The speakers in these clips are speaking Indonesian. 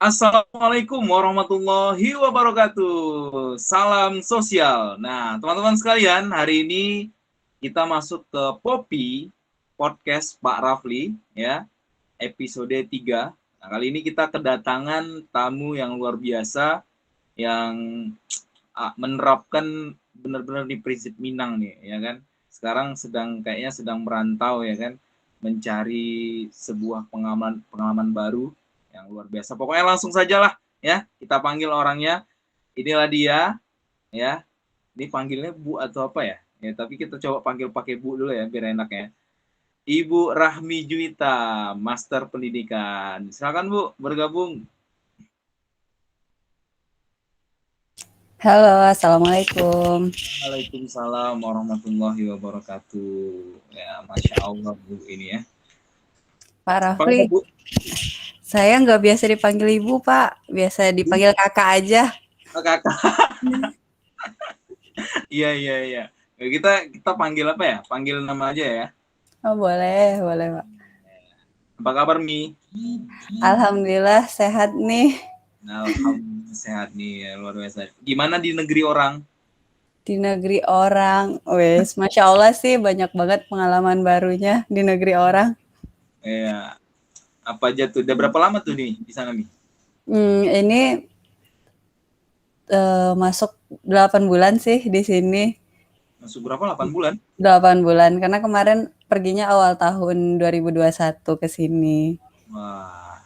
Assalamualaikum warahmatullahi wabarakatuh. Salam sosial. Nah, teman-teman sekalian, hari ini kita masuk ke Popi Podcast Pak Rafli ya, episode 3. Nah, kali ini kita kedatangan tamu yang luar biasa yang menerapkan benar-benar di prinsip Minang nih, ya kan. Sekarang kayaknya sedang merantau ya kan, mencari sebuah pengalaman baru yang luar biasa. Pokoknya langsung sajalah ya, kita panggil orangnya. Inilah dia ya. Ini panggilnya Bu atau apa ya? Ya, tapi kita coba panggil pakai Bu dulu ya biar enak ya. Ibu Rahmi Juwita, Master Pendidikan. Silakan Bu, bergabung. Halo, Assalamualaikum. Waalaikumsalam warahmatullahi wabarakatuh. Ya, Masya Allah Bu ini ya. Pak Apa kabar Rafli, Bu? saya nggak biasa dipanggil Ibu, Pak. Biasa dipanggil Kakak aja. Oh, Kakak. Iya. Kita panggil apa ya? Panggil nama aja ya. Oh, boleh, Pak. Apa kabar Mi? Alhamdulillah sehat nih. Alhamdulillah sehat nih ya, luar biasa. Gimana di negeri orang? Di negeri orang, wes, Masya Allah sih banyak banget pengalaman barunya di negeri orang. Ya, apa aja tuh? Udah berapa lama tuh nih di sana nih? Ini masuk 8 bulan sih di sini. Masuk berapa? 8 bulan? 8 bulan, karena kemarin perginya awal tahun 2021 ke sini. Wah,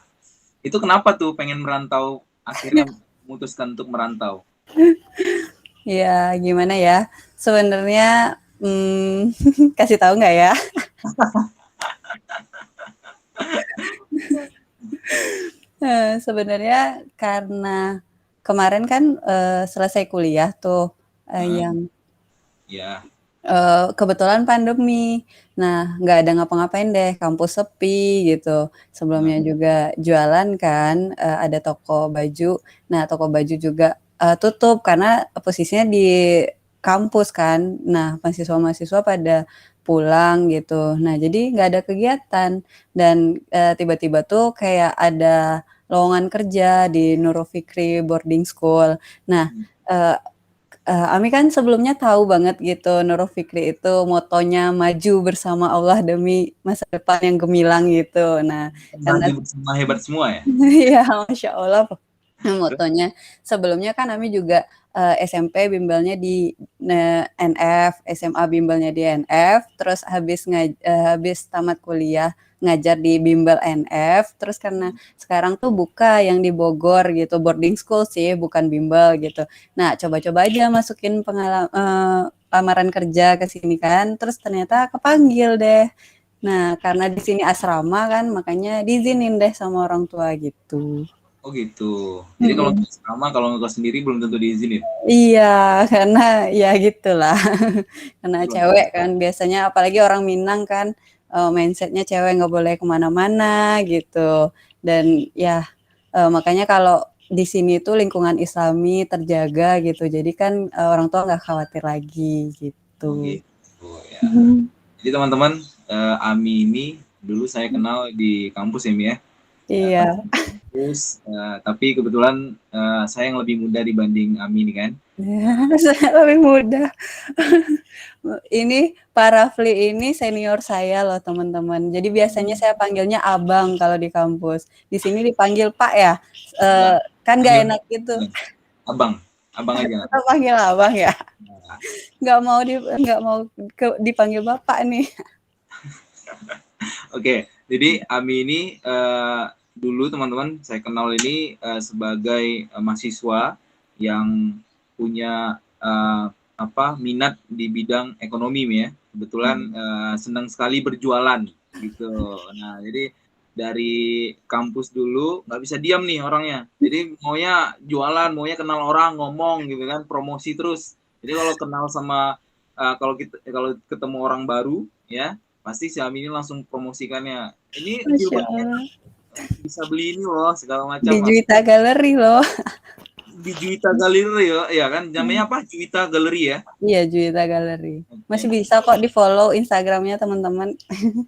itu kenapa tuh pengen merantau? Akhirnya memutuskan untuk merantau. Ya, gimana ya? Sebenarnya kasih tahu nggak ya? Sebenarnya karena kemarin kan selesai kuliah tuh yang Ya. kebetulan pandemi. Nah, nggak ada ngapa-ngapain deh, kampus sepi gitu. Sebelumnya juga jualan kan, ada toko baju. Nah, toko baju juga tutup karena posisinya di kampus kan. Nah, mahasiswa-mahasiswa pada pulang gitu. Nah, jadi nggak ada kegiatan. Dan tiba-tiba tuh kayak ada lowongan kerja di Nurul Fikri Boarding School. Nah, Ami kan sebelumnya tahu banget gitu Nurul Fikri itu motonya maju bersama Allah demi masa depan yang gemilang gitu. Nah, karena Maju bersama hebat semua ya? ya Masya Allah motonya. Sebelumnya kan Ami juga SMP bimbelnya di NF, SMA bimbelnya di NF, terus habis tamat kuliah ngajar di bimbel NF, terus karena sekarang tuh buka yang di Bogor gitu, boarding school sih, bukan bimbel gitu. Nah, coba-coba aja masukin lamaran kerja ke sini kan, terus ternyata kepanggil deh. Nah, karena di sini asrama kan, makanya diizinin deh sama orang tua gitu. Oh gitu. Jadi kalau sama kalau ngekos sendiri belum tentu diizinin. Iya, karena ya gitulah. Karena cewek kan biasanya apalagi orang Minang kan mindsetnya cewek nggak boleh kemana-mana gitu. Dan ya makanya kalau di sini tuh lingkungan Islami terjaga gitu. Jadi kan orang tua nggak khawatir lagi Oh gitu. gitu ya. Jadi teman-teman, Ami ini dulu saya kenal di kampus ya Mi ya. Iya. Kampus, tapi kebetulan saya yang lebih muda dibanding Ami ini kan. Saya lebih muda. Ini Pak Rafli ini senior saya loh teman-teman. Jadi biasanya saya panggilnya abang kalau di kampus. Di sini dipanggil Pak ya. Abang. Kan nggak Panggil enak gitu. abang, abang aja. Kita panggil abang ya. Nah, Dipanggil bapak nih. Oke, jadi Ami ini dulu teman-teman saya kenal ini sebagai mahasiswa yang punya minat di bidang ekonomi ya. Kebetulan senang sekali berjualan gitu. Nah, jadi dari kampus dulu nggak bisa diam nih orangnya. Jadi maunya jualan, maunya kenal orang, ngomong gitu kan, promosi terus. Jadi kalau kenal sama kalau ketemu orang baru ya, pasti si Ami ini langsung promosikannya. Ini Masya jilbabnya Allah. bisa beli ini loh, segala Di macam. Juwita Galeri loh. Di Juwita Galeri ya kan? Namanya apa? Juwita Galeri ya? Iya, Juwita Galeri. Masih Oke. bisa kok di follow Instagramnya teman-teman.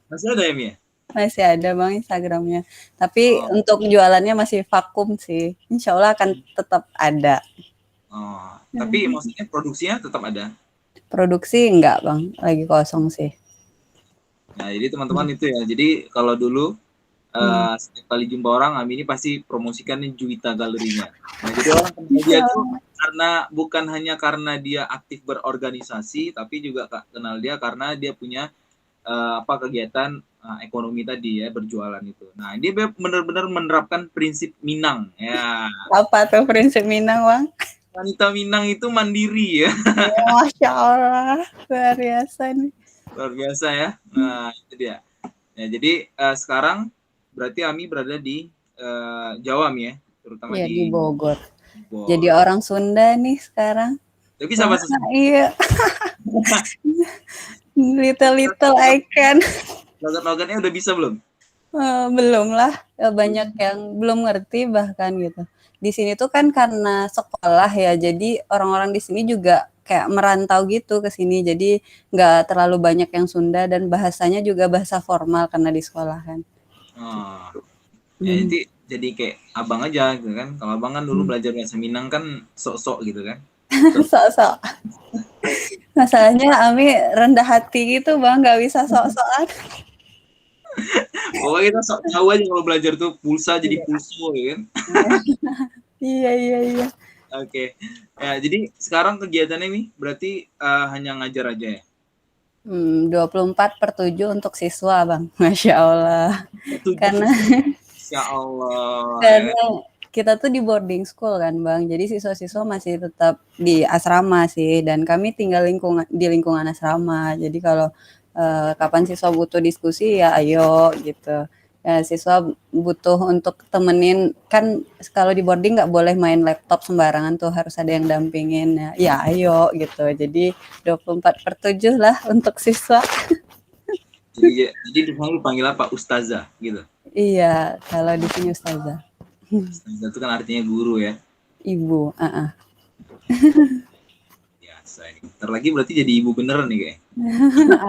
Masih ada ya, Mi? Masih ada Bang Instagramnya. Tapi Oh, untuk jualannya masih vakum sih. Insya Allah akan tetap ada. oh. Tapi maksudnya produksinya tetap ada. Produksi enggak Bang, lagi kosong sih. Nah, jadi teman-teman itu ya. Jadi kalau dulu Hmm. setiap kali jumpa orang, Ami ini pasti promosikan nih Juwita galerinya. Nah, jadi orang kenal dia tuh karena bukan hanya karena dia aktif berorganisasi, tapi juga kenal dia karena dia punya apa kegiatan ekonomi tadi ya, berjualan itu. Nah, dia benar-benar menerapkan prinsip Minang ya. Apa tuh prinsip Minang Bang? Wanita Minang itu mandiri ya. Masya Allah, luar biasa nih. Luar biasa ya. Nah, itu dia. Ya, jadi sekarang berarti Ami berada di Jawa Mi ya, terutama Ya di di Bogor. Jadi Bogor. orang Sunda nih sekarang. Tapi bisa Wah, bahasa Sunda. iya. Little I can. Logat-logatnya udah bisa belum? Belum lah, banyak yang belum ngerti bahkan gitu. Di sini tuh kan karena sekolah ya, jadi orang-orang di sini juga kayak merantau gitu ke sini, jadi nggak terlalu banyak yang Sunda dan bahasanya juga bahasa formal karena di sekolah kan. Oh, ya Hmm. nanti jadi kayak abang aja gitu kan. Kalau abang kan dulu belajar bahasa Minang kan sok-sok gitu kan. Sok-sok. Masalahnya Ami rendah hati gitu bang, nggak bisa sok-sokan. Pokoknya kita sok tahu aja kalau belajar tuh pulsa jadi pulso ya kan. Iya iya iya. Oke. Ya, jadi sekarang kegiatannya nih berarti hanya ngajar aja ya. 24/7 untuk siswa bang, masya Allah. Tujuh Karena siswa. Insya Allah ya kan. Karena kita tuh di boarding school kan Bang, jadi siswa-siswa masih tetap di asrama sih, dan kami tinggal di lingkungan asrama. Jadi kalau kapan siswa butuh diskusi ya ayo gitu. Ya, siswa butuh untuk temenin kan kalau di boarding nggak boleh main laptop sembarangan tuh harus ada yang dampingin ya. Ya ayo gitu. Jadi 24/7 lah untuk siswa. Jadi lu panggil apa? Ustazah gitu. Iya, kalau di sini ustazah. Ustazah itu kan artinya guru ya. Ibu, Biasa ini. Ntar lagi berarti jadi ibu beneran nih kayak.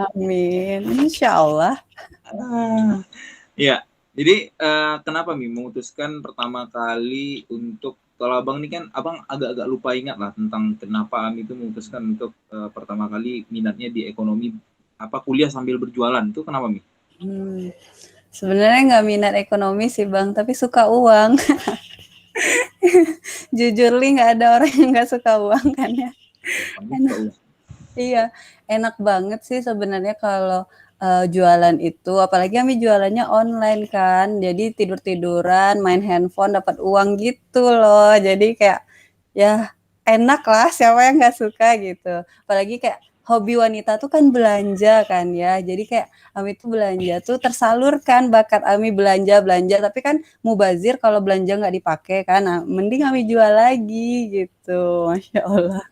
Amin, insya Allah. Ya, jadi kenapa Mi memutuskan pertama kali untuk kalau abang ini kan abang agak-agak lupa ingat lah tentang kenapa Ami itu memutuskan untuk pertama kali minatnya di ekonomi apa kuliah sambil berjualan itu kenapa Mi? Hmm. Sebenarnya nggak minat ekonomi sih Bang, tapi suka uang. Jujur li nggak ada orang yang nggak suka uang kan ya. Kamu suka Enak, uang. iya, enak banget sih sebenarnya kalau jualan itu, apalagi kami jualannya online kan, jadi tidur tiduran, main handphone, dapat uang gitu loh. Jadi kayak ya enak lah, siapa yang nggak suka gitu. Apalagi kayak hobi wanita tuh kan belanja kan ya. Jadi kayak Ami tuh belanja tuh tersalurkan bakat Ami belanja, tapi kan mubazir kalau belanja nggak dipakai kan. Nah, mending Ami jual lagi gitu. Masya Allah.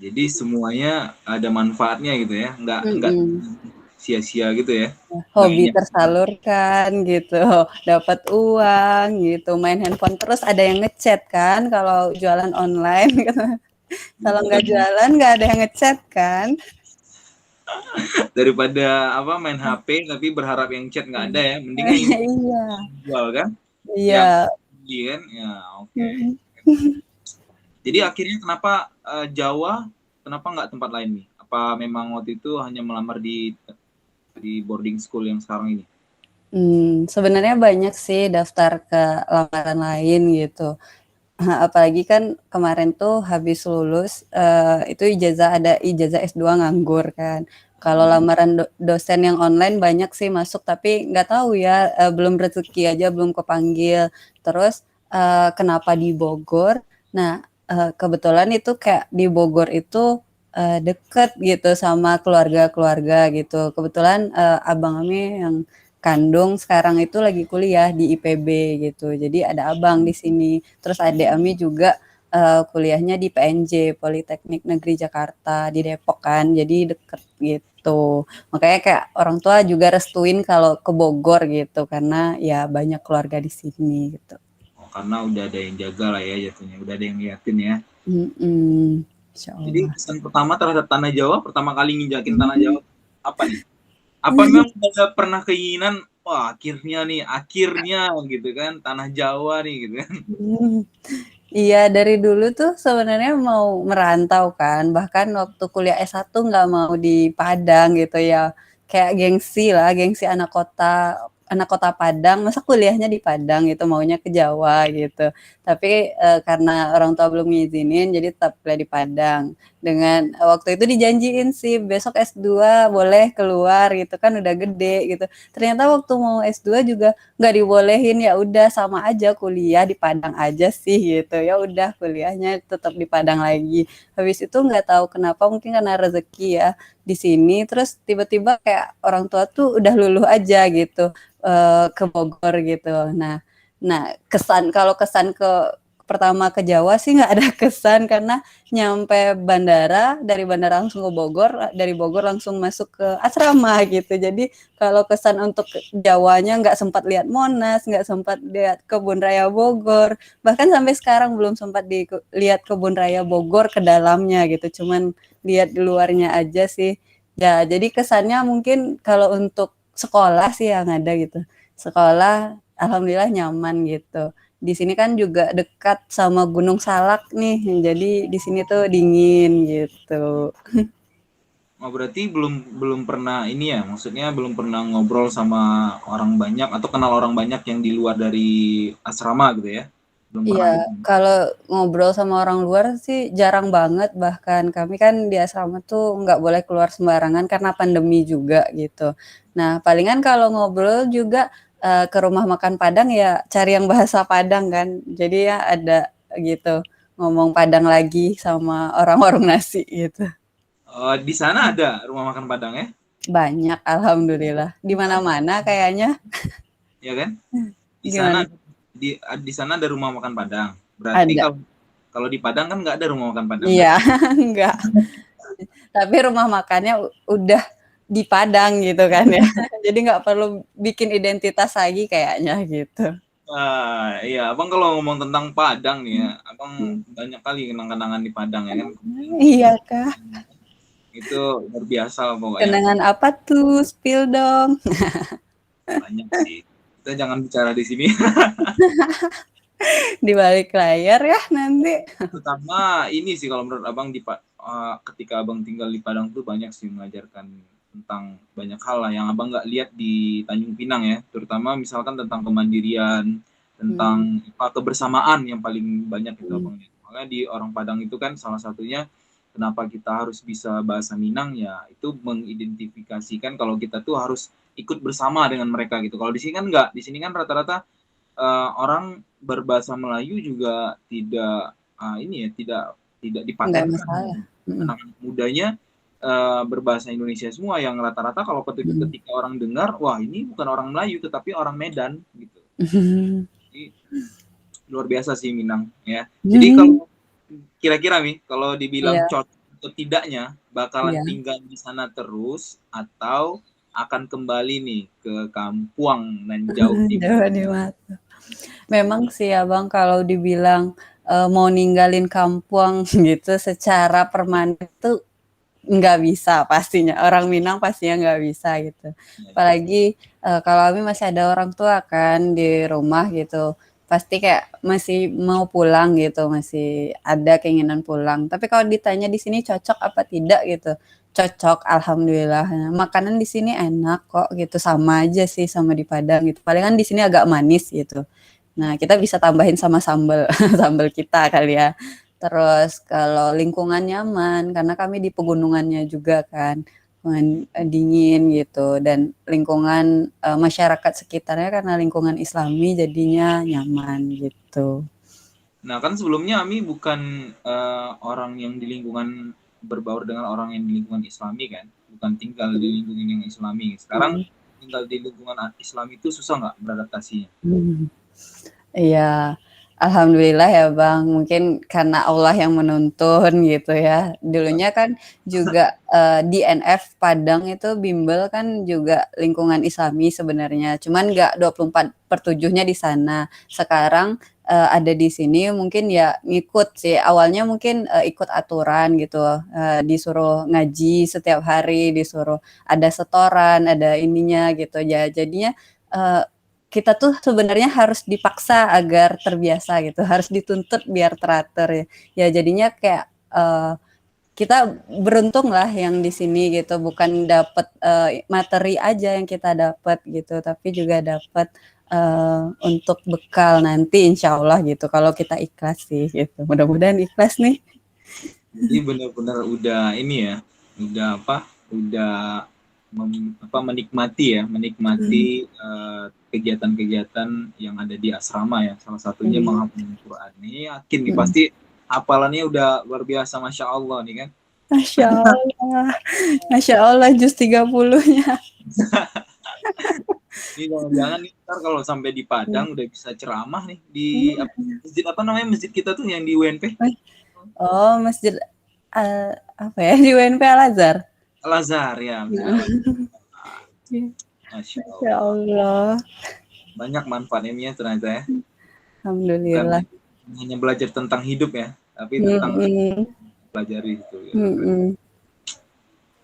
Jadi semuanya ada manfaatnya gitu ya, nggak Mm-mm. sia-sia gitu ya, nggak Hobi ini. tersalurkan gitu, dapat uang gitu, main handphone terus ada yang ngechat kan kalau jualan online gitu. Kalau nggak jualan nggak ada yang ngechat kan. Daripada apa main HP tapi berharap yang chat nggak ada ya, mendingan yang Iya, jual kan, yang iya. beli kan, ya oke. Mm-mm. Jadi akhirnya kenapa Jawa, kenapa nggak tempat lain nih? Apa memang waktu itu hanya melamar di boarding school yang sekarang ini? Sebenarnya banyak sih daftar ke lamaran lain gitu. Apalagi kan kemarin tuh habis lulus, itu ada ijazah S2 nganggur kan. Kalau lamaran dosen yang online banyak sih masuk, tapi nggak tahu ya, belum rezeki aja, belum kepanggil. Terus, kenapa di Bogor? Nah, kebetulan itu kayak di Bogor itu, deket gitu sama keluarga-keluarga gitu. Kebetulan, abang kami yang kandung sekarang itu lagi kuliah di IPB gitu. Jadi ada abang di sini. Terus adik Ami juga kuliahnya di PNJ Politeknik Negeri Jakarta di Depok kan. Jadi deket gitu. Makanya kayak orang tua juga restuin kalau ke Bogor gitu karena ya banyak keluarga di sini gitu. Oh, karena udah ada yang jaga lah ya jatuhnya, udah ada yang liatin ya. Mm-mm. Insya Jadi Allah. kesan pertama terhadap tanah Jawa, pertama kali nginjakin tanah Jawa apa nih? Apa memang ada pernah keinginan, wah akhirnya gitu kan, tanah Jawa nih gitu kan? Iya, dari dulu tuh sebenarnya mau merantau kan, bahkan waktu kuliah S1 nggak mau di Padang gitu ya. Kayak gengsi lah, gengsi anak kota Padang, masa kuliahnya di Padang gitu, maunya ke Jawa gitu. Tapi karena orang tua belum ngizinin, jadi tetap kuliah di Padang. Dengan waktu itu dijanjiin sih besok S2 boleh keluar gitu kan udah gede gitu. Ternyata waktu mau S2 juga nggak dibolehin, ya udah sama aja kuliah di Padang aja sih gitu, ya udah kuliahnya tetap di Padang lagi. Habis itu nggak tahu kenapa, mungkin karena rezeki ya di sini, terus tiba-tiba kayak orang tua tuh udah luluh aja gitu ke Bogor gitu. Nah, kalau kesan ke pertama ke Jawa sih nggak ada kesan, karena nyampe bandara, dari bandara langsung ke Bogor, dari Bogor langsung masuk ke asrama gitu. Jadi kalau kesan untuk Jawanya nggak sempat lihat Monas, nggak sempat lihat Kebun Raya Bogor, bahkan sampai sekarang belum sempat lihat Kebun Raya Bogor ke dalamnya gitu, cuman lihat di luarnya aja sih. Ya, jadi kesannya mungkin kalau untuk sekolah sih yang ada gitu. Sekolah, alhamdulillah nyaman gitu. Di sini kan juga dekat sama Gunung Salak nih, jadi di sini tuh dingin gitu. Oh, berarti belum belum pernah ini ya, maksudnya belum pernah ngobrol sama orang banyak atau kenal orang banyak yang di luar dari asrama gitu ya? Belum Iya, pernah gitu. kalau ngobrol sama orang luar sih jarang banget, bahkan kami kan di asrama tuh nggak boleh keluar sembarangan karena pandemi juga gitu. Nah, palingan kalau ngobrol juga ke rumah makan Padang ya cari yang bahasa Padang kan. Jadi ya ada gitu, ngomong Padang lagi sama orang warung nasi gitu. Di sana ada rumah makan Padang ya? Banyak, alhamdulillah. Di mana-mana kayaknya. Ya kan? Di sana Gimana? di sana ada rumah makan Padang. Berarti Ada. kalau kalau di Padang kan nggak ada rumah makan Padang Iya, berarti. enggak. Tapi rumah makannya udah di Padang gitu kan ya. Jadi nggak perlu bikin identitas lagi kayaknya gitu. Iya, Abang kalau ngomong tentang Padang nih ya, Abang banyak kali kenang-kenangan di Padang ya kan. Iya kah? Itu luar biasa lah pokoknya. Kenangan apa tuh? Spill dong. Banyak sih. Kita jangan bicara di sini. Di balik layar ya nanti. Terutama ini sih kalau menurut Abang ketika Abang tinggal di Padang tuh banyak sih mengajarkan tentang banyak hal lah yang Abang nggak lihat di Tanjung Pinang ya. Terutama misalkan tentang kemandirian, Hmm. tentang kebersamaan yang paling banyak itu Hmm. Abang lihat. Makanya di orang Padang itu kan salah satunya kenapa kita harus bisa bahasa Minang ya itu mengidentifikasikan kalau kita tuh harus ikut bersama dengan mereka gitu. Kalau di sini kan enggak, di sini kan rata-rata orang berbahasa Melayu juga tidak ini ya tidak tidak Nggak dipatenkan. masalah. Hmm. Anak-anak mudanya berbahasa Indonesia semua yang rata-rata kalau Hmm. ketika orang dengar, wah ini bukan orang Melayu tetapi orang Medan gitu. Jadi luar biasa sih Minang ya. Jadi kalau kira-kira nih kalau dibilang Iya, cocok atau tidaknya bakalan iya. tinggal di sana terus atau akan kembali nih ke Kampuang nan jauh di Jawa di mata. Memang sih ya Bang, kalau dibilang mau ninggalin kampung gitu secara permanen itu nggak bisa pastinya, orang Minang pastinya nggak bisa gitu. Apalagi, kalau kami masih ada orang tua kan di rumah gitu, pasti kayak masih mau pulang gitu, masih ada keinginan pulang. Tapi kalau ditanya di sini cocok apa tidak gitu, cocok alhamdulillah. Nah, makanan di sini enak kok gitu, sama aja sih sama di Padang gitu, palingan di sini agak manis gitu. Nah, kita bisa tambahin sama sambal, sambal kita kali ya. Terus kalau lingkungan nyaman, karena kami di pegunungannya juga kan, dingin gitu, dan lingkungan masyarakat sekitarnya karena lingkungan Islami jadinya nyaman gitu. Nah, kan sebelumnya Ami bukan orang yang di lingkungan berbaur dengan orang yang di lingkungan Islami kan, bukan tinggal di lingkungan yang Islami. Sekarang Hmm. tinggal di lingkungan Islami itu susah nggak beradaptasinya? Hmm. Iya, alhamdulillah ya Bang, mungkin karena Allah yang menuntun gitu ya. Dulunya kan juga di NF Padang itu bimbel kan juga lingkungan Islami sebenarnya, cuman nggak 24/7-nya di sana. Sekarang ada di sini mungkin ya ngikut sih. Awalnya mungkin, ikut aturan gitu, disuruh ngaji setiap hari, disuruh ada setoran, ada ininya gitu ya. Jadinya, kita tuh sebenarnya harus dipaksa agar terbiasa gitu, harus dituntut biar teratur ya. Ya jadinya kayak, kita beruntung lah yang di sini gitu, bukan dapat materi aja yang kita dapat gitu, tapi juga dapat untuk bekal nanti insya Allah gitu. Kalau kita ikhlas sih gitu, mudah-mudahan ikhlas nih. Jadi benar-benar udah ini ya, udah apa? Udah menikmati ya, menikmati kegiatan-kegiatan yang ada di asrama ya. Salah satunya menghafal Quran. Ini yakin nih pasti hafalannya udah luar biasa, masya Allah nih kan. Masya Allah, Masya Allah juz 30-nya. Ini jangan-jangan nih ntar kalau sampai di Padang udah bisa ceramah nih di masjid apa namanya masjid kita tuh yang di UNP? Oh, masjid apa ya di UNP Al-Azhar. Al-Azhar ya. Masya Ya Allah. Banyak manfaatnya ternyata ya. Alhamdulillah. Bukan hanya belajar tentang hidup ya, tapi tentang pelajari itu. Ya.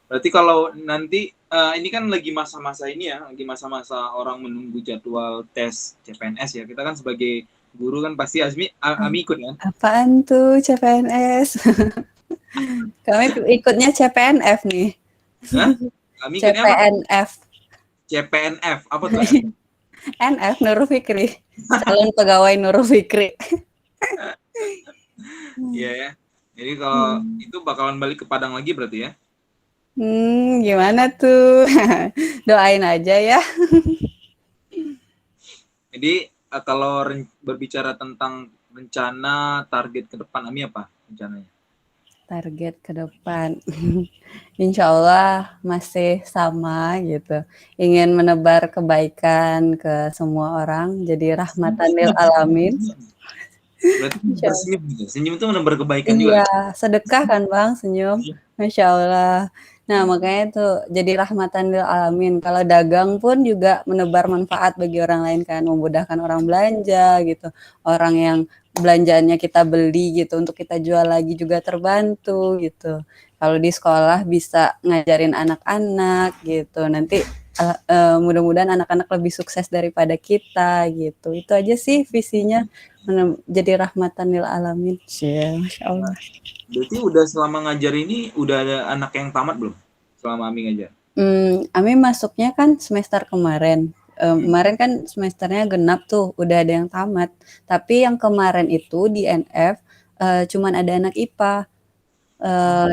Berarti kalau nanti ini kan lagi masa-masa ini ya, lagi masa-masa orang menunggu jadwal tes CPNS ya. Kita kan sebagai guru kan pasti Ami ikut kan? Apaan tuh CPNS? Kami ikutnya CPNF nih. Hah? Ami CPNF. CPNF apa tuh? NF Nurul Fikri. Calon pegawai Nurul Fikri. Iya ya. Jadi kalau itu bakalan balik ke Padang lagi berarti ya? Gimana tuh? Doain aja ya. Jadi kalau berbicara tentang rencana target ke depan Ami apa rencananya? Target ke depan, insya Allah masih sama gitu. Ingin menebar kebaikan ke semua orang, jadi rahmatan lil alamin. Berarti bersenyum gitu. Senyum itu menebar kebaikan juga. Iya, sedekah kan Bang, senyum. Masya Allah. Nah, makanya itu jadi rahmatan lil alamin. Kalau dagang pun juga menebar manfaat bagi orang lain kan, memudahkan orang belanja gitu. Orang yang belanjaannya kita beli gitu untuk kita jual lagi juga terbantu gitu. Kalau di sekolah bisa ngajarin anak-anak gitu. Nanti mudah-mudahan anak-anak lebih sukses daripada kita gitu. Itu aja sih visinya, jadi rahmatan lil alamin. Masya Allah. Berarti udah selama ngajar ini udah ada anak yang tamat belum? Selama Ami ngajar? Ami masuknya kan semester kemarin. Kemarin kan semesternya genap tuh, udah ada yang tamat. Tapi yang kemarin itu di NF cuman ada anak IPA.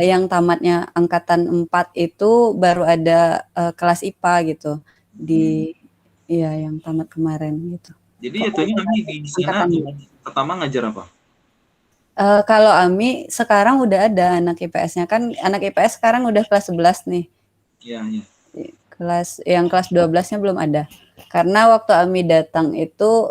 Yang tamatnya angkatan 4 itu baru ada kelas IPA gitu. Iya yang tamat kemarin gitu. Jadi jatuhnya Ami di sana pertama ngajar apa? Kalau Ami sekarang udah ada anak IPS-nya kan, anak IPS sekarang udah kelas 11 nih. Iya. Yang kelas 12-nya belum ada. Karena waktu Ami datang itu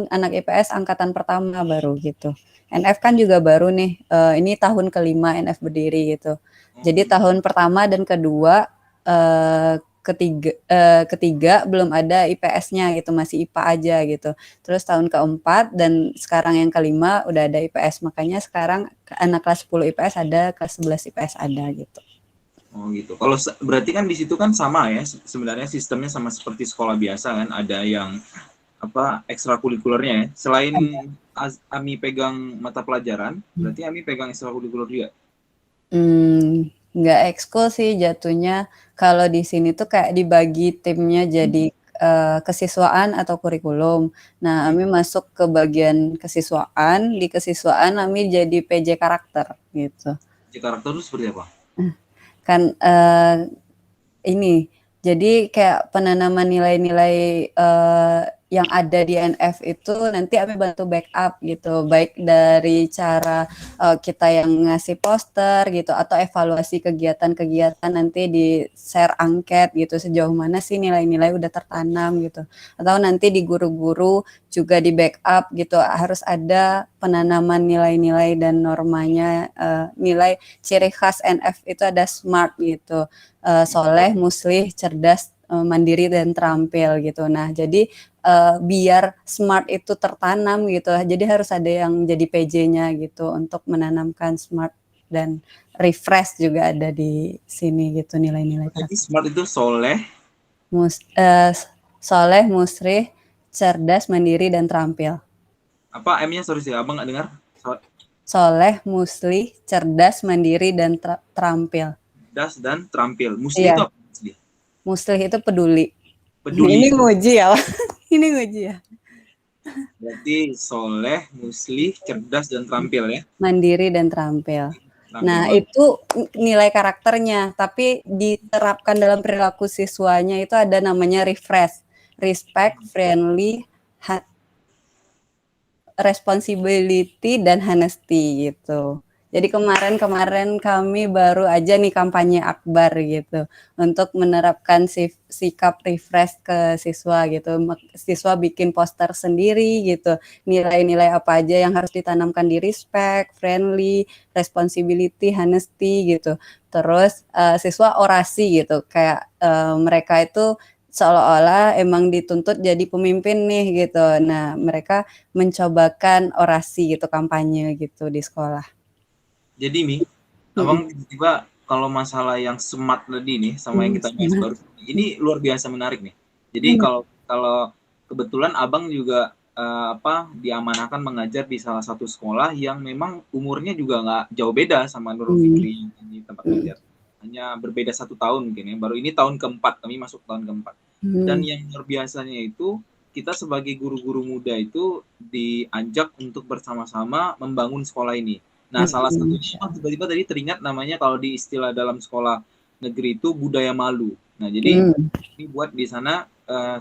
anak IPS angkatan pertama baru gitu. NF kan juga baru nih. Ini tahun kelima NF berdiri gitu. Jadi tahun pertama dan kedua, ketiga belum ada IPS-nya gitu, masih IPA aja gitu. Terus tahun keempat dan sekarang yang kelima udah ada IPS. Makanya sekarang anak kelas 10 IPS ada, kelas 11 IPS ada gitu. Oh gitu. Kalau berarti kan di situ kan sama ya, sebenarnya sistemnya sama seperti sekolah biasa kan, ada yang ekstrakurikulernya ya. Selain Ami pegang mata pelajaran, berarti Ami pegang ekstrakurikuler juga. Nggak ekskul sih jatuhnya. Kalau di sini tuh kayak dibagi timnya jadi kesiswaan atau kurikulum. Nah, Ami masuk ke bagian kesiswaan. Di kesiswaan Ami jadi PJ karakter gitu. PJ karakter itu seperti apa? Kan ini jadi kayak penanaman nilai-nilai yang ada di NF itu nanti Ami bantu backup gitu, baik dari cara kita yang ngasih poster gitu atau evaluasi kegiatan-kegiatan nanti di share angket gitu sejauh mana sih nilai-nilai udah tertanam gitu, atau nanti di guru-guru juga di backup gitu harus ada penanaman nilai-nilai dan normanya, nilai ciri khas NF itu ada SMART gitu, soleh, muslih, cerdas, mandiri dan terampil gitu. Nah, jadi biar smart itu tertanam gitu, jadi harus ada yang jadi PJ-nya gitu untuk menanamkan smart dan refresh juga ada di sini gitu nilai-nilai Jadi karakter. smart itu soleh, Mus eee, soleh, musrih, cerdas, mandiri, dan terampil. apa M-nya sorry sih, abang nggak dengar. Soleh, muslih, cerdas, mandiri, dan terampil. Cerdas dan terampil. Musli itu Iya, apa? Musli. muslih itu peduli. Ini Peduli. nguji ya, Pak. Ini nguji ya. Berarti soleh, musli, cerdas dan terampil ya. Mandiri dan terampil. Terampil Nah, banget. itu nilai karakternya, tapi diterapkan dalam perilaku siswanya itu ada namanya refresh, respect, friendly, responsibility, dan honesty gitu. Jadi kemarin kami baru aja nih kampanye akbar gitu untuk menerapkan sikap refresh ke siswa gitu. Siswa bikin poster sendiri gitu. Nilai-nilai apa aja yang harus ditanamkan di respect, friendly, responsibility, honesty gitu. Terus siswa orasi gitu. Kayak mereka itu seolah-olah emang dituntut jadi pemimpin nih gitu. Nah, mereka mencobakan orasi gitu, kampanye gitu di sekolah. Jadi Mi, Mhm. abang tiba-tiba kalau masalah yang smart tadi nih sama yang kita bahas Smart. baru, ini luar biasa menarik nih. Jadi Mhm. kalau kalau kebetulan abang juga diamanahkan mengajar di salah satu sekolah yang memang umurnya juga nggak jauh beda sama Nurul Mhm. Fikri di tempat Mhm. ngajar. Hanya berbeda 1 tahun mungkin ya. Baru ini tahun keempat, kami masuk tahun keempat. Dan Mhm. yang luar biasanya itu kita sebagai guru-guru muda itu diajak untuk bersama-sama membangun sekolah ini. Nah, salah Mhm. satunya tiba-tiba tadi teringat namanya kalau di istilah dalam sekolah negeri itu budaya malu. Nah, jadi Mhm. ini buat di sana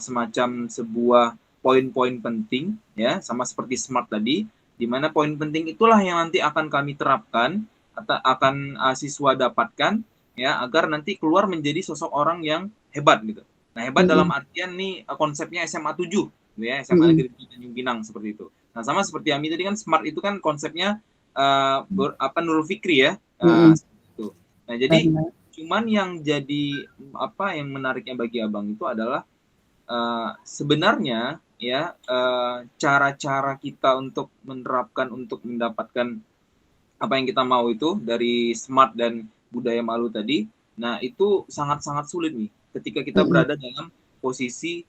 semacam sebuah poin-poin penting ya, sama seperti smart tadi, di mana poin penting itulah yang nanti akan kami terapkan atau akan siswa dapatkan ya agar nanti keluar menjadi sosok orang yang hebat gitu. Nah, hebat dalam Mhm. artian nih konsepnya SMA 7 ya, SMA Mhm. Negeri Tanjung Pinang seperti itu. Nah, sama seperti Ami tadi kan smart itu kan konsepnya Nurul Fikri ya. Mhm. Itu. Nah, jadi Benar. cuman yang jadi yang menariknya bagi Abang itu adalah sebenarnya ya cara-cara kita untuk menerapkan untuk mendapatkan apa yang kita mau itu dari smart dan budaya malu tadi. Nah, itu sangat-sangat sulit nih ketika kita Mhm. berada dalam posisi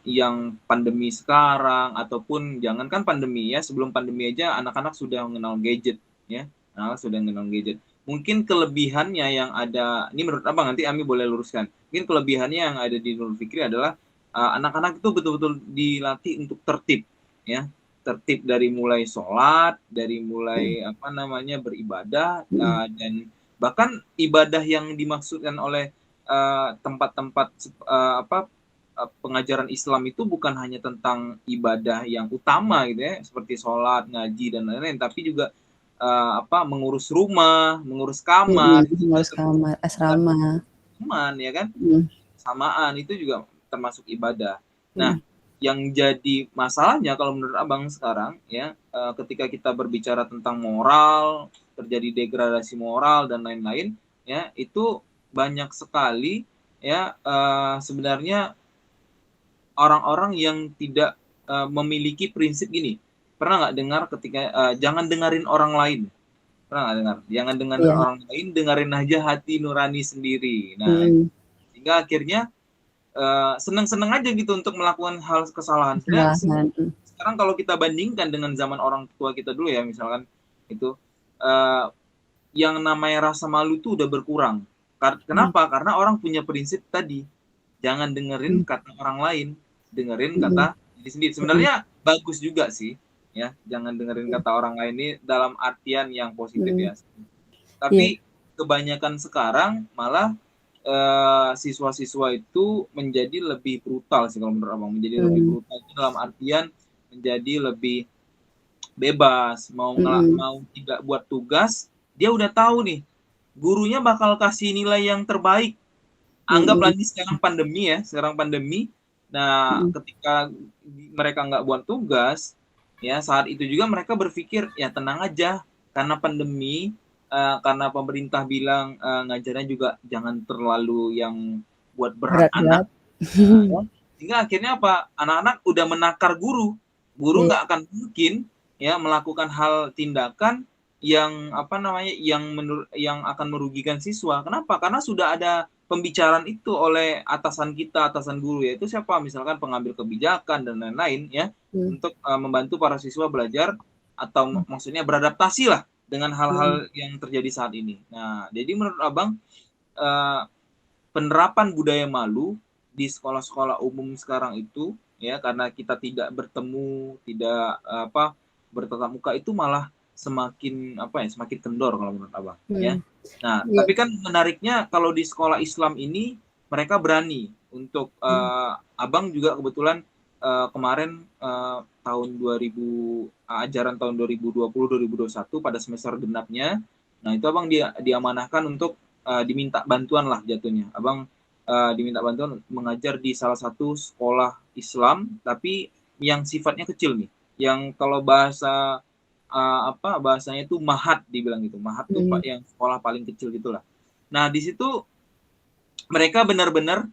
yang pandemi sekarang ataupun jangankan pandemi ya, sebelum pandemi aja anak-anak sudah mengenal gadget ya. Nah, sudah mengenal gadget. Mungkin kelebihannya yang ada, ini menurut Abang nanti Ami boleh luruskan. Mungkin kelebihannya yang ada di Nurul Fikri adalah anak-anak itu betul-betul dilatih untuk tertib ya, tertib dari mulai sholat, dari mulai beribadah, dan bahkan ibadah yang dimaksudkan oleh tempat-tempat pengajaran Islam itu bukan hanya tentang ibadah yang utama gitu ya, seperti sholat, ngaji dan lain-lain, tapi juga mengurus rumah, mengurus kamar, Mhm. itu juga Ngurus kamar, asrama. teman ya kan, Mhm. samaan itu juga termasuk ibadah. Nah, Mhm. yang jadi masalahnya kalau menurut Abang sekarang ya, ketika kita berbicara tentang moral, terjadi degradasi moral dan lain-lain ya, itu banyak sekali ya sebenarnya orang-orang yang tidak memiliki prinsip gini. Pernah nggak dengar ketika jangan dengerin orang lain? Pernah nggak dengar? Jangan dengerin Iya. orang lain, dengerin aja hati nurani sendiri. Nah, Mhm. sehingga akhirnya seneng-seneng aja gitu untuk melakukan hal kesalahan. Sebenarnya Kesalahan. Mhm. sekarang kalau kita bandingkan dengan zaman orang tua kita dulu ya, misalkan itu uh, yang namanya rasa malu itu udah berkurang. Mhm. Kenapa? Karena orang punya prinsip tadi, jangan dengerin Mhm. kata orang lain, dengerin Mhm. kata diri sendiri. Mhm. Sebenarnya bagus juga sih, ya, jangan dengerin kata orang lain ini dalam artian yang positif Mhm. ya. Iya. Tapi kebanyakan sekarang malah siswa-siswa itu menjadi lebih brutal sih kalau menurut Abang, menjadi lebih Mhm. brutal itu dalam artian menjadi lebih bebas, Mhm. mau tidak buat tugas, dia udah tahu nih gurunya bakal kasih nilai yang terbaik. Anggaplah Mhm. ini sekarang pandemi ya, sekarang pandemi. Nah, Mhm. ketika mereka nggak buat tugas, ya saat itu juga mereka berpikir ya tenang aja, karena pandemi, karena pemerintah bilang ngajarnya juga jangan terlalu yang buat berat anak. Berat-berat. Nah, ya. Sehingga akhirnya apa? Anak-anak udah menakar guru. Guru Iya. nggak akan mungkin ya melakukan hal tindakan yang apa namanya yang akan merugikan siswa. Kenapa? Karena sudah ada pembicaraan itu oleh atasan kita, atasan guru, yaitu siapa? Misalkan pengambil kebijakan dan lain-lain ya, Hmm. untuk membantu para siswa belajar atau maksudnya beradaptasi lah dengan hal-hal yang terjadi saat ini. Nah, jadi menurut Abang penerapan budaya malu di sekolah-sekolah umum sekarang itu ya, karena kita tidak bertemu, tidak bertatap muka, itu malah semakin kendor kalau menurut Abang ya. Nah, Iya. tapi kan menariknya kalau di sekolah Islam ini mereka berani untuk Abang juga kebetulan kemarin tahun 2000 ajaran tahun 2020-2021 pada semester genapnya. Nah, itu Abang diamanahkan untuk diminta bantuan lah jatuhnya. Abang diminta bantuan mengajar di salah satu sekolah Islam, tapi yang sifatnya kecil nih. Yang kalau bahasanya itu mahat dibilang gitu. Mahat tuh Pak yang sekolah paling kecil gitulah. Nah, di situ mereka benar-benar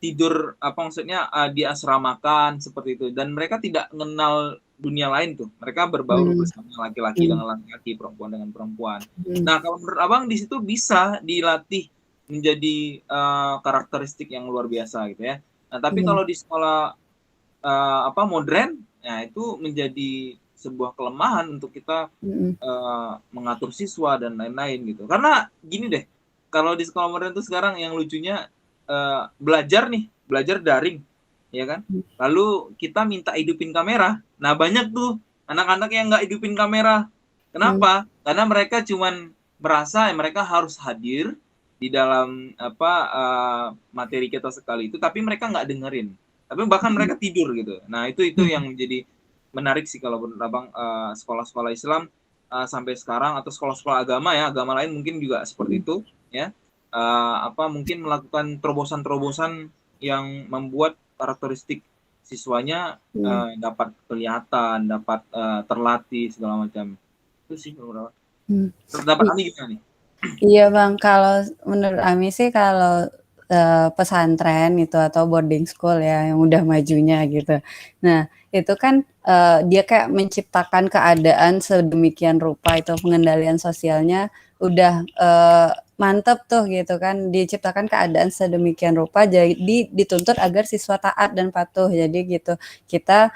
tidur maksudnya diasramakan seperti itu, dan mereka tidak mengenal dunia lain tuh. Mereka berbaur bersama laki-laki dengan laki-laki, perempuan dengan perempuan. Nah, kalau menurut Abang di situ bisa dilatih menjadi karakteristik yang luar biasa gitu ya. Nah, tapi kalau di sekolah modern, nah itu menjadi sebuah kelemahan untuk kita mengatur siswa dan lain-lain gitu. Karena gini deh, kalau di sekolah modern itu sekarang yang lucunya belajar daring, ya kan? Lalu kita minta hidupin kamera. Nah, banyak tuh anak-anak yang nggak hidupin kamera. Kenapa? Karena mereka cuman merasa mereka harus hadir di dalam materi kita sekali itu, tapi mereka nggak dengerin. Tapi bahkan mereka tidur gitu. Nah, itu yang menjadi menarik sih kalau menurut Abang, sekolah-sekolah Islam sampai sekarang, atau sekolah-sekolah agama ya, agama lain mungkin juga seperti itu ya. Mungkin melakukan terobosan-terobosan yang membuat karakteristik siswanya dapat kelihatan, dapat terlatih segala macam. Itu sih menurut Dapat Ami gimana nih? Iya Bang, kalau menurut Ami sih kalau pesantren itu atau boarding school ya yang udah majunya gitu. Nah, itu kan dia kayak menciptakan keadaan sedemikian rupa, itu pengendalian sosialnya udah mantep tuh gitu kan, diciptakan keadaan sedemikian rupa jadi dituntut agar siswa taat dan patuh. Jadi gitu kita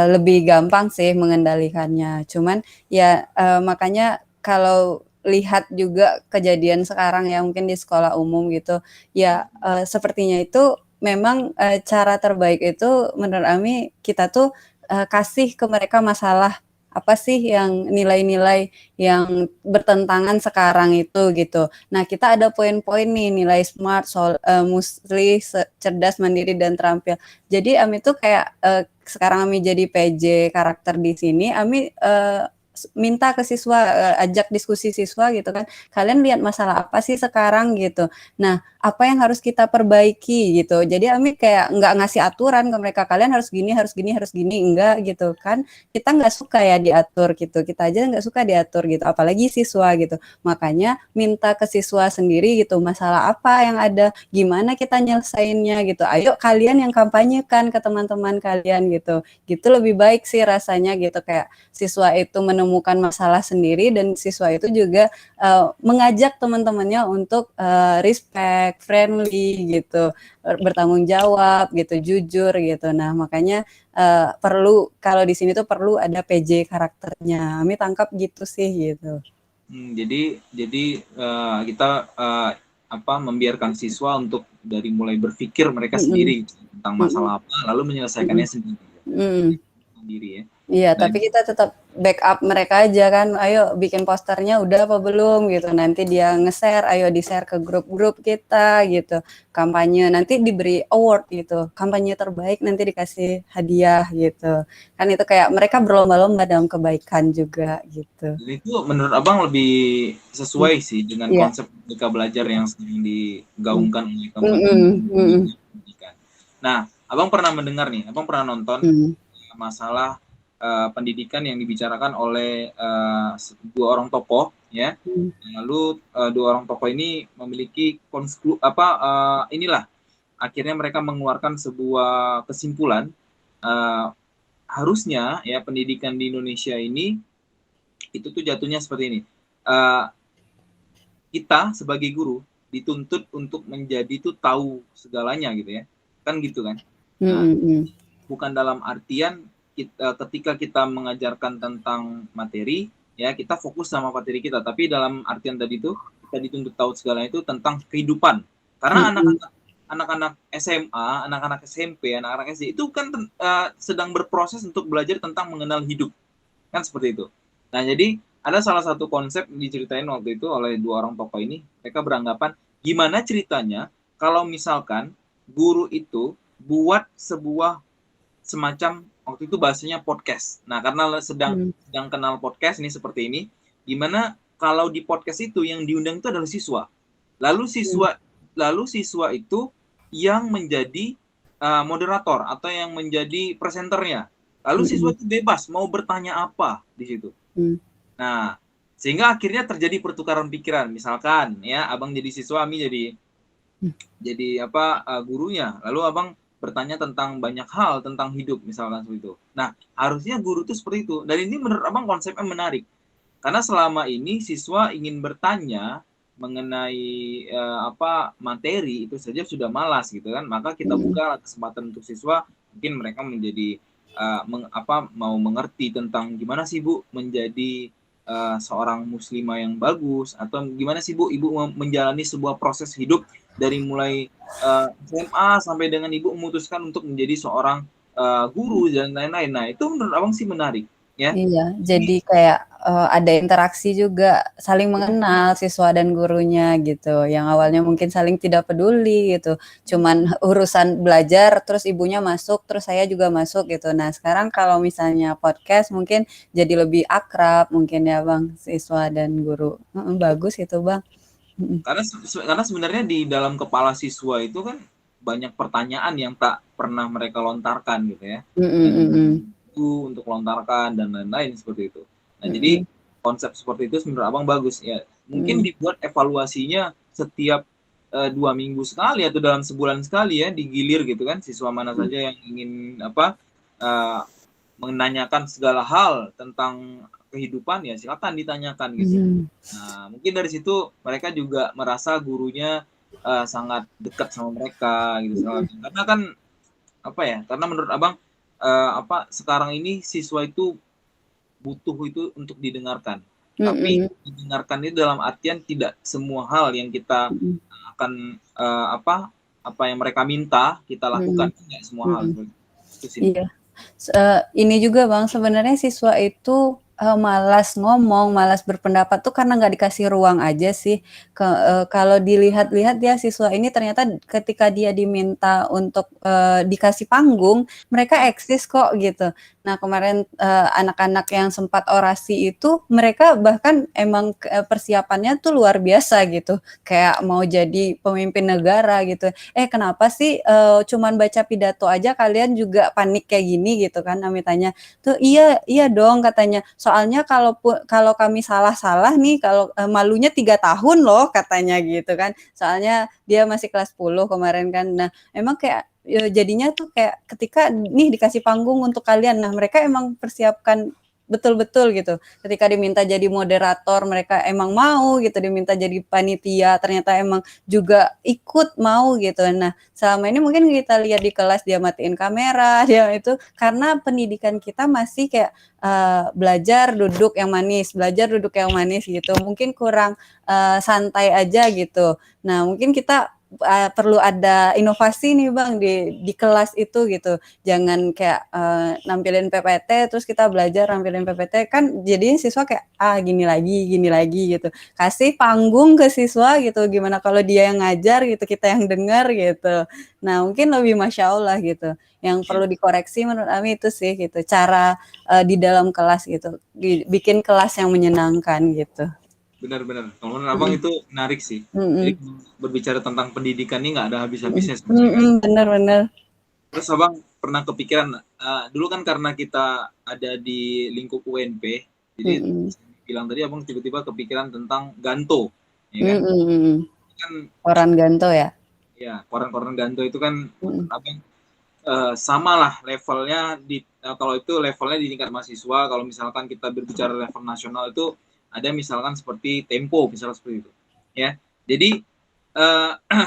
lebih gampang sih mengendalikannya. Cuman ya makanya kalau lihat juga kejadian sekarang ya mungkin di sekolah umum gitu ya, sepertinya itu memang cara terbaik itu menurut Ami kita tuh kasih ke mereka masalah apa sih yang nilai-nilai yang bertentangan sekarang itu gitu. Nah, kita ada poin-poin nih, nilai SMART, musli, cerdas, mandiri, dan terampil. Jadi Ami tuh kayak sekarang Ami jadi PJ karakter di sini, Ami minta ke siswa, ajak diskusi siswa gitu kan, kalian lihat masalah apa sih sekarang gitu. Nah, apa yang harus kita perbaiki gitu. Jadi Ami kayak nggak ngasih aturan ke mereka, kalian harus gini, harus gini, harus gini, enggak gitu kan. Kita nggak suka ya diatur gitu, kita aja nggak suka diatur gitu, apalagi siswa gitu. Makanya minta ke siswa sendiri gitu, masalah apa yang ada, gimana kita nyelesainnya gitu. Ayo kalian yang kampanyekan ke teman-teman kalian gitu. Gitu lebih baik sih rasanya gitu, kayak siswa itu menemukan masalah sendiri dan siswa itu juga mengajak teman-temannya untuk respect, friendly gitu, bertanggung jawab gitu, jujur gitu. Nah, makanya perlu kalau di sini tuh perlu ada PJ karakternya. Kami tangkap gitu sih gitu. Jadi kita membiarkan siswa untuk dari mulai berpikir mereka sendiri tentang masalah apa, lalu menyelesaikannya sendiri ya. Iya, Nah, tapi kita tetap backup mereka aja kan, ayo bikin posternya udah apa belum gitu, nanti dia nge-share, ayo di-share ke grup-grup kita gitu, kampanye, nanti diberi award gitu, kampanye terbaik nanti dikasih hadiah gitu, kan itu kayak mereka berlomba-lomba dalam kebaikan juga gitu. dan itu menurut Abang lebih sesuai sih dengan Iya. konsep Merdeka Belajar yang sedang digaungkan oleh Kementerian Pendidikan. Nah, Abang pernah mendengar nih, Abang pernah nonton masalah pendidikan yang dibicarakan oleh dua orang tokoh ya. Lalu dua orang tokoh ini memiliki akhirnya mereka mengeluarkan sebuah kesimpulan, harusnya ya pendidikan di Indonesia ini itu tuh jatuhnya seperti ini. Kita sebagai guru dituntut untuk menjadi tuh tahu segalanya gitu ya. Kan gitu kan. Nah, bukan dalam artian ketika kita mengajarkan tentang materi, ya kita fokus sama materi kita. Tapi dalam artian tadi itu, kita dituntut tahu segalanya itu tentang kehidupan. Karena anak-anak SMA, anak-anak SMP, anak-anak SD itu kan sedang berproses untuk belajar tentang mengenal hidup. Kan seperti itu. Nah, jadi ada salah satu konsep diceritain waktu itu oleh 2 orang tokoh ini. Mereka beranggapan, gimana ceritanya kalau misalkan guru itu buat sebuah semacam, waktu itu bahasanya podcast. Nah, karena sedang kenal podcast ini seperti ini, gimana kalau di podcast itu yang diundang itu adalah siswa. Lalu siswa itu yang menjadi moderator atau yang menjadi presenternya. Lalu siswa itu bebas mau bertanya apa di situ. Nah, sehingga akhirnya terjadi pertukaran pikiran. Misalkan ya, Abang jadi siswa, Ami jadi gurunya. Lalu Abang bertanya tentang banyak hal tentang hidup misalkan seperti itu. Nah, harusnya guru itu seperti itu. Dan ini menurut Abang konsepnya menarik. Karena selama ini siswa ingin bertanya mengenai materi itu saja sudah malas gitu kan. Maka kita buka kesempatan untuk siswa, mungkin mereka menjadi mau mengerti tentang gimana sih Bu menjadi seorang muslimah yang bagus, atau gimana sih Bu Ibu menjalani sebuah proses hidup dari mulai SMA sampai dengan Ibu memutuskan untuk menjadi seorang guru dan lain-lain. Nah, itu menurut Abang sih menarik ya. Iya, jadi kayak ada interaksi juga, saling mengenal siswa dan gurunya gitu. Yang awalnya mungkin saling tidak peduli gitu, cuman urusan belajar, terus ibunya masuk, terus saya juga masuk gitu. Nah, sekarang kalau misalnya podcast mungkin jadi lebih akrab mungkin ya Bang, siswa dan guru. Bagus itu Bang. Karena sebenarnya di dalam kepala siswa itu kan banyak pertanyaan yang tak pernah mereka lontarkan gitu ya. Untuk lontarkan dan lain-lain seperti itu. Nah, jadi konsep seperti itu menurut Abang bagus ya. Mungkin dibuat evaluasinya setiap 2 minggu sekali atau dalam sebulan sekali ya, digilir gitu kan, siswa mana saja yang ingin menanyakan segala hal tentang kehidupan ya silakan ditanyakan gitu. Nah, mungkin dari situ mereka juga merasa gurunya sangat dekat sama mereka gitu. Karena kan karena menurut Abang sekarang ini siswa itu butuh itu untuk didengarkan. Tapi didengarkan itu dalam artian tidak semua hal yang kita akan apa yang mereka minta kita lakukan, tidak semua hal itu sih. Iya. Ini juga Bang, sebenarnya siswa itu malas ngomong, malas berpendapat tuh karena nggak dikasih ruang aja sih. Kalau dilihat-lihat ya siswa ini ternyata ketika dia diminta untuk dikasih panggung, mereka eksis kok gitu. Nah kemarin anak-anak yang sempat orasi itu, mereka bahkan emang persiapannya tuh luar biasa gitu. Kayak mau jadi pemimpin negara gitu. Kenapa sih cuman baca pidato aja kalian juga panik kayak gini gitu kan, Ami tanya. Tuh iya dong katanya. Soalnya kalau kami salah nih, kalau malunya 3 tahun loh katanya gitu kan. Soalnya dia masih kelas 10 kemarin kan. Nah, emang kayak jadinya tuh kayak ketika nih dikasih panggung untuk kalian. Nah, mereka emang persiapkan betul-betul gitu. Ketika diminta jadi moderator, mereka emang mau gitu, diminta jadi panitia, ternyata emang juga ikut mau gitu. Nah, selama ini mungkin kita lihat di kelas dia matiin kamera, dia itu karena pendidikan kita masih kayak belajar duduk yang manis gitu. Mungkin kurang santai aja gitu. Nah, mungkin kita perlu ada inovasi nih Bang di kelas itu gitu. Jangan kayak nampilin PPT terus kita belajar nampilin PPT kan jadinya siswa kayak gini lagi gitu. Kasih panggung ke siswa gitu. Gimana kalau dia yang ngajar gitu, kita yang dengar gitu. Nah, mungkin lebih Masya Allah gitu. Yang perlu dikoreksi menurut Ami itu sih gitu. Cara di dalam kelas gitu. Bikin kelas yang menyenangkan gitu. Benar-benar. Kalau menurut Abang itu menarik sih. Jadi berbicara tentang pendidikan ini nggak ada habis-habisnya sebenarnya. Benar-benar. Terus Abang pernah kepikiran, dulu kan karena kita ada di lingkup UNP, jadi bilang tadi Abang tiba-tiba kepikiran tentang Ganto, ya kan? Koran Ganto ya? ya koran-koran Ganto itu kan Mm-mm. sama lah levelnya kalau itu levelnya di tingkat mahasiswa. Kalau misalkan kita berbicara level nasional itu ada misalkan seperti Tempo misalnya seperti itu ya. Jadi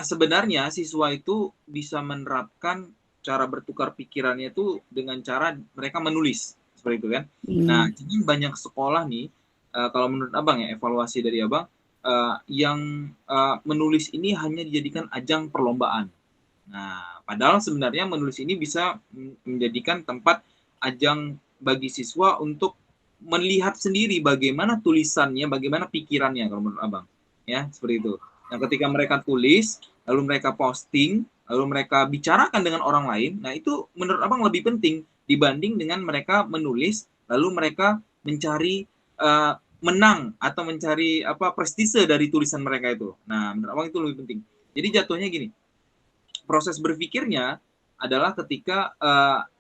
sebenarnya siswa itu bisa menerapkan cara bertukar pikirannya itu dengan cara mereka menulis seperti itu kan. Nah, Mm. jadi banyak sekolah nih kalau menurut abang ya, evaluasi dari abang, yang menulis ini hanya dijadikan ajang perlombaan. Nah, padahal sebenarnya menulis ini bisa menjadikan tempat ajang bagi siswa untuk melihat sendiri bagaimana tulisannya, bagaimana pikirannya kalau menurut abang. Ya, seperti itu. Nah, ketika mereka tulis, lalu mereka posting, lalu mereka bicarakan dengan orang lain, nah itu menurut abang lebih penting dibanding dengan mereka menulis, lalu mereka mencari menang atau mencari prestise dari tulisan mereka itu. Nah, menurut abang itu lebih penting. Jadi jatuhnya gini, proses berpikirnya adalah ketika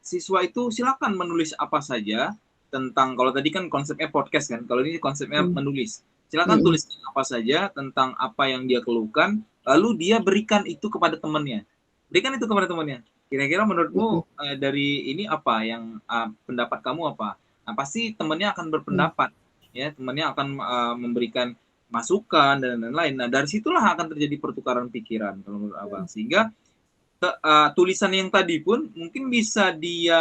siswa itu silakan menulis apa saja tentang, kalau tadi kan konsepnya podcast kan, kalau ini konsepnya Mm. menulis. Silakan Mm-mm. tulis apa saja tentang apa yang dia keluhkan, lalu dia berikan itu kepada temannya. Berikan itu kepada temannya. Kira-kira Mm-mm. menurutmu dari ini apa yang pendapat kamu apa? Nah, pasti temannya akan Mm. berpendapat, ya temannya akan memberikan masukan dan lain-lain. Nah, dari situlah akan terjadi pertukaran pikiran kalau menurut abang. Sehingga tulisan yang tadi pun mungkin bisa dia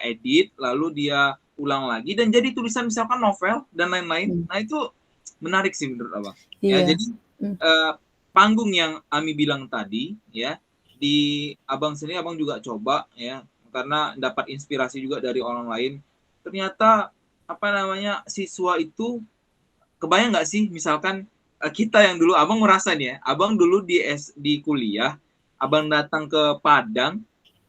edit lalu dia ulang lagi dan jadi tulisan misalkan novel dan lain-lain. Mm. Nah, itu menarik sih menurut abang ya. Iya. Jadi Mm. panggung yang Ami bilang tadi ya, di abang sendiri abang juga coba ya, karena dapat inspirasi juga dari orang lain. Ternyata siswa itu, kebayang nggak sih misalkan kita yang dulu abang merasa nih ya, abang dulu di kuliah, abang datang ke Padang,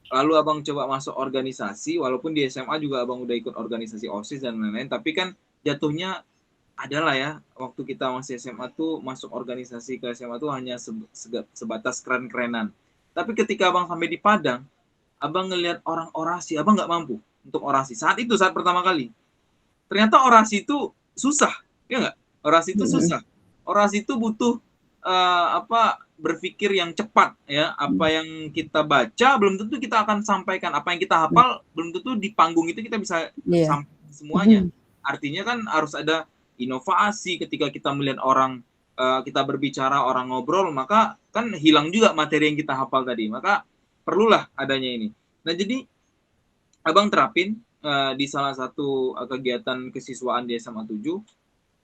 lalu abang coba masuk organisasi, walaupun di SMA juga abang udah ikut organisasi OSIS dan lain-lain, tapi kan jatuhnya adalah ya, waktu kita masih SMA tuh masuk organisasi ke SMA tuh hanya sebatas keren-kerenan. Tapi ketika abang sampai di Padang, abang ngelihat orang orasi, abang nggak mampu untuk orasi. Saat pertama kali, ternyata orasi itu susah, ya nggak? Orasi itu Mm-mm. susah. Orasi itu butuh berpikir yang cepat ya. Apa yang kita baca belum tentu kita akan sampaikan. Apa yang kita Mm. hafal belum tentu di panggung itu kita bisa Iya. sampaikan semuanya. Artinya kan harus ada inovasi ketika kita melihat orang, kita berbicara, orang ngobrol, maka kan hilang juga materi yang kita hafal tadi. Maka perlulah adanya ini. Nah, jadi abang terapin di salah satu kegiatan kesiswaan di SMA 7,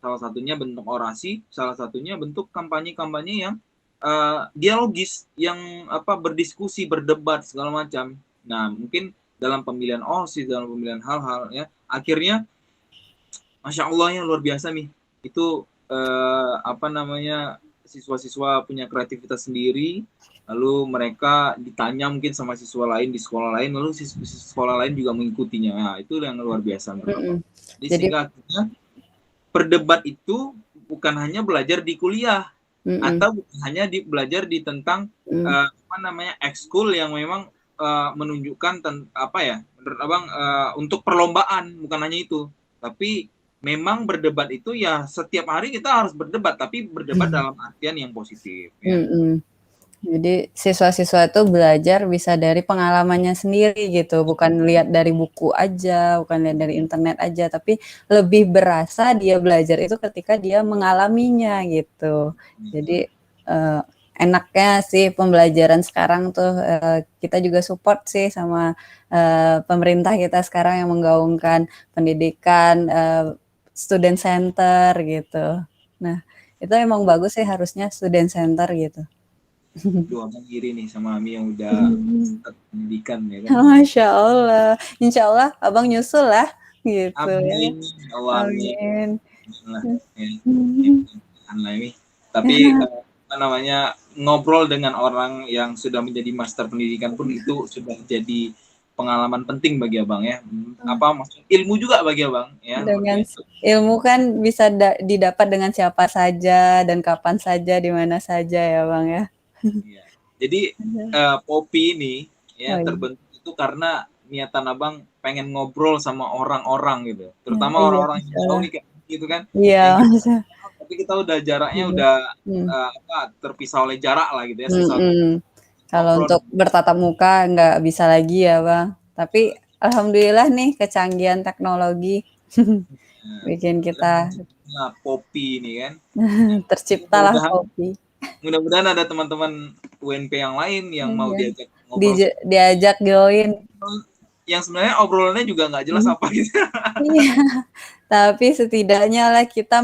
salah satunya bentuk orasi, salah satunya bentuk kampanye-kampanye yang dialogis, yang berdiskusi, berdebat segala macam. Nah, mungkin dalam pemilihan OSIS, dalam pemilihan hal-hal ya, akhirnya Masya Allah ya, luar biasa nih. Itu siswa-siswa punya kreativitas sendiri, lalu mereka ditanya mungkin sama siswa lain di sekolah lain, lalu sekolah lain juga mengikutinya. Nah, itu yang luar biasa menurut Abang. Mm-mm. Jadi Jadi, sehingga akhirnya berdebat itu bukan hanya belajar di kuliah, mm-mm. atau bukan hanya belajar di tentang Mm. ekskul yang memang menunjukkan menurut abang untuk perlombaan, bukan hanya itu, tapi memang berdebat itu ya setiap hari kita harus berdebat, tapi berdebat dalam artian yang positif ya. Mm-mm. Jadi siswa-siswa itu belajar bisa dari pengalamannya sendiri gitu, bukan lihat dari buku aja, bukan lihat dari internet aja, tapi lebih berasa dia belajar itu ketika dia mengalaminya gitu. Jadi enaknya sih pembelajaran sekarang tuh kita juga support sih sama pemerintah kita sekarang yang menggaungkan pendidikan student center gitu. Nah, itu emang bagus sih harusnya student center gitu. Aduh, abang iri nih sama Ami yang udah pendidikan ya kan. Masya Allah, Insya Allah abang nyusul lah gitu ya. Amin, ya Allah, amin. Amin. Nah, ya, ini. Tapi ngobrol dengan orang yang sudah menjadi master pendidikan pun itu sudah jadi pengalaman penting bagi abang ya. Maksudnya ilmu juga bagi abang ya, luar Dengan biasa. ilmu kan bisa didapat dengan siapa saja dan kapan saja, di mana saja ya bang ya. Ya. Jadi Popi ini ya Oh, iya. terbentuk itu karena niatan abang pengen ngobrol sama orang-orang gitu, terutama Iya, orang-orang yang jauh nih kayak gitu kan, iya yang kita masa. Tapi kita udah jaraknya udah terpisah oleh jarak lah gitu ya, susah Kalau ngobrol. untuk bertatap muka nggak bisa lagi ya Bang. Tapi alhamdulillah nih kecanggihan teknologi bikin kita Poppy ini kan. terciptalah kopi. Mudah-mudahan ada teman-teman UNP yang lain yang mau diajak ngobrol. Diajak join. Yang sebenarnya obrolannya juga nggak jelas apa gitu. Iya, tapi setidaknya lah kita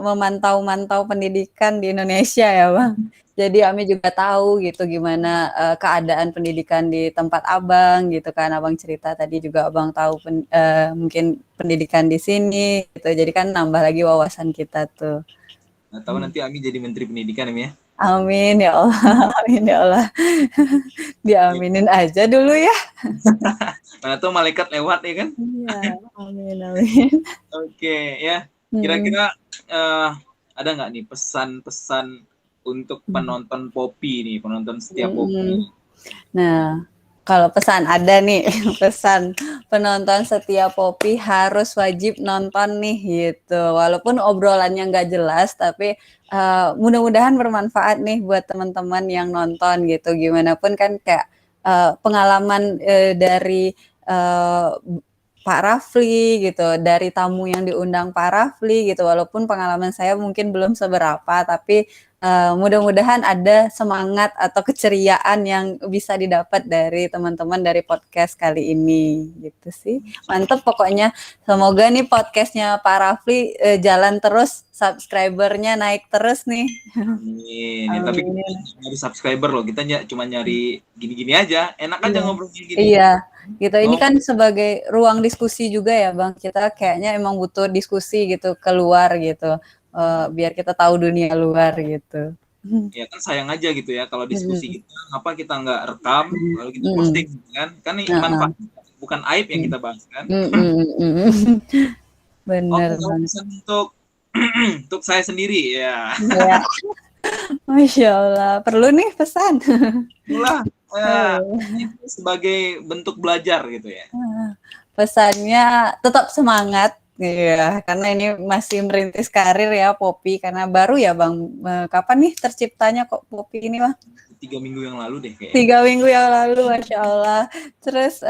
memantau-mantau pendidikan di Indonesia ya Bang. Jadi Ami juga tahu gitu gimana keadaan pendidikan di tempat Abang gitu kan. Abang cerita tadi juga Abang tahu mungkin pendidikan di sini gitu. Jadi kan nambah lagi wawasan kita tuh. Nggak tahu nanti Ami jadi Menteri Pendidikan Ami ya. Amin ya Allah, amin ya Allah. Diaminin aja dulu ya. Mana tuh malaikat lewat ya kan? Iya, amin amin. Oke ya. Kira-kira ada nggak nih pesan-pesan untuk penonton Poppy nih, penonton setiap Poppy? Nah, kalau pesan ada nih, pesan penonton setiap Poppy harus wajib nonton nih gitu. Walaupun obrolannya nggak jelas, tapi mudah-mudahan bermanfaat nih buat teman-teman yang nonton gitu. Gimana pun kan kayak pengalaman dari Pak Rafli gitu, dari tamu yang diundang Pak Rafli gitu. Walaupun pengalaman saya mungkin belum seberapa, tapi mudah-mudahan ada semangat atau keceriaan yang bisa didapat dari teman-teman dari podcast kali ini gitu sih. Mantep pokoknya. Semoga nih podcastnya Pak Rafli jalan terus, subscribernya naik terus nih. Amin. Ya, tapi kita nyari subscriber loh, kita cuma nyari gini-gini aja, enak aja ngobrol gini. Iya, gitu. Ini kan sebagai ruang diskusi juga ya Bang. Kita kayaknya emang butuh diskusi gitu keluar gitu. Biar kita tahu dunia luar gitu. Ya kan sayang aja gitu ya kalau diskusi kita, ngapa kita nggak rekam lalu kita posting kan ini manfaat bukan aib yang kita bahas kan. Bener. Oke, pesan untuk saya sendiri ya. Masya Allah, perlu nih pesan. Itulah itu sebagai bentuk belajar gitu ya. Pesannya tetap semangat. Iya, karena ini masih merintis karir ya Poppy, karena baru ya Bang. Kapan nih terciptanya kok Poppy ini Bang? 3 minggu yang lalu deh kayaknya. 3 minggu yang lalu, Masya Allah. Terus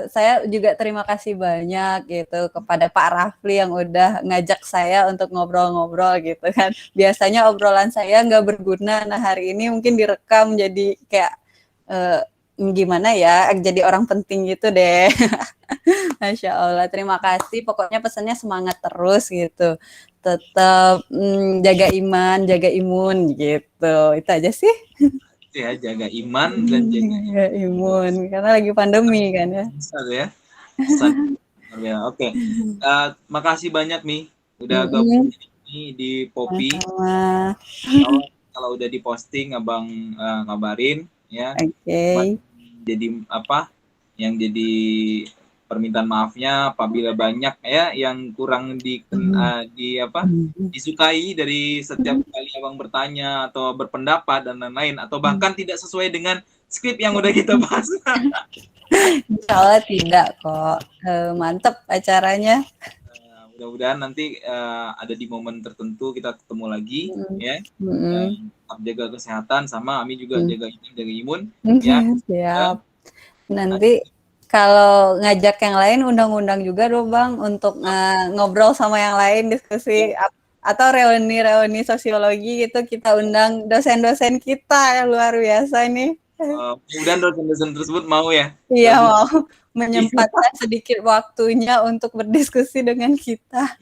saya juga terima kasih banyak gitu kepada Pak Rafli yang udah ngajak saya untuk ngobrol-ngobrol gitu kan. Biasanya obrolan saya nggak berguna, nah hari ini mungkin direkam jadi kayak gimana ya, jadi orang penting gitu deh. Masya Allah, terima kasih. Pokoknya pesannya semangat terus gitu. Tetap jaga iman, jaga imun gitu. Itu aja sih. Ya, jaga iman dan jaga imun. Karena lagi pandemi kan ya. Besar ya. Ya, oke. Makasih banyak nih udah gabung di Poppy. Kalau udah diposting Abang ngabarin ya. Oke. Jadi apa yang jadi permintaan maafnya apabila banyak ya yang kurang disukai dari setiap kali Abang bertanya atau berpendapat dan lain-lain atau bahkan tidak sesuai dengan skrip yang udah kita bahas. Insya Allah tidak kok. Mantep acaranya. Mudah-mudahan nanti ada di momen tertentu kita ketemu lagi ya. Tetap jaga kesehatan sama Ami juga jaga imun ya. Siap. Nanti kalau ngajak yang lain undang-undang juga dong Bang untuk ngobrol sama yang lain, diskusi atau reuni sosiologi gitu, kita undang dosen-dosen kita yang luar biasa nih. Mudah-mudahan dosen-dosen tersebut mau ya. Iya, mau menyempatkan sedikit waktunya untuk berdiskusi dengan kita.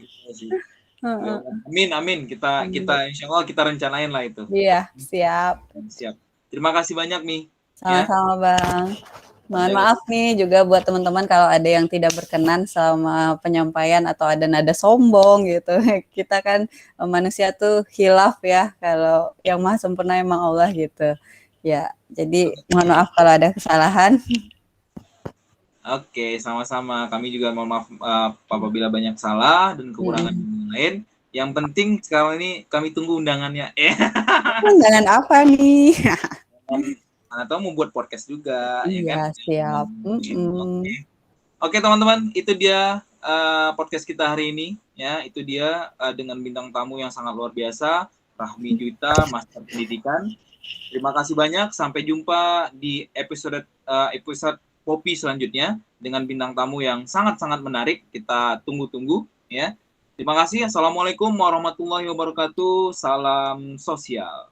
Amin. Kita insya Allah kita rencanain lah itu. Iya, siap. Terima kasih banyak nih. Sama-sama Bang. Mohon maaf nih juga buat teman-teman kalau ada yang tidak berkenan sama penyampaian atau ada nada sombong gitu. Kita kan manusia tuh khilaf ya, kalau yang maha sempurna emang Allah gitu. Ya, jadi mohon maaf kalau ada kesalahan. Oke, sama-sama. Kami juga mohon maaf apabila banyak salah dan kekurangan yang lain. Yang penting sekarang ini kami tunggu undangannya. Undangan apa nih? Atau membuat podcast juga. Iya, ya kan? Siap. Oke, teman-teman, itu dia podcast kita hari ini. Ya, itu dia dengan bintang tamu yang sangat luar biasa, Rahmi Juwita, Master Pendidikan. Terima kasih banyak. Sampai jumpa di episode Kopi selanjutnya dengan bintang tamu yang sangat-sangat menarik. Kita tunggu-tunggu ya. Terima kasih. Assalamualaikum warahmatullahi wabarakatuh. Salam sosial.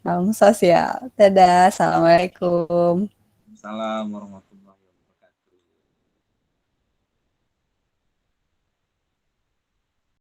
Salam sosial. Dadah. Assalamualaikum. Salam warahmatullahi wabarakatuh.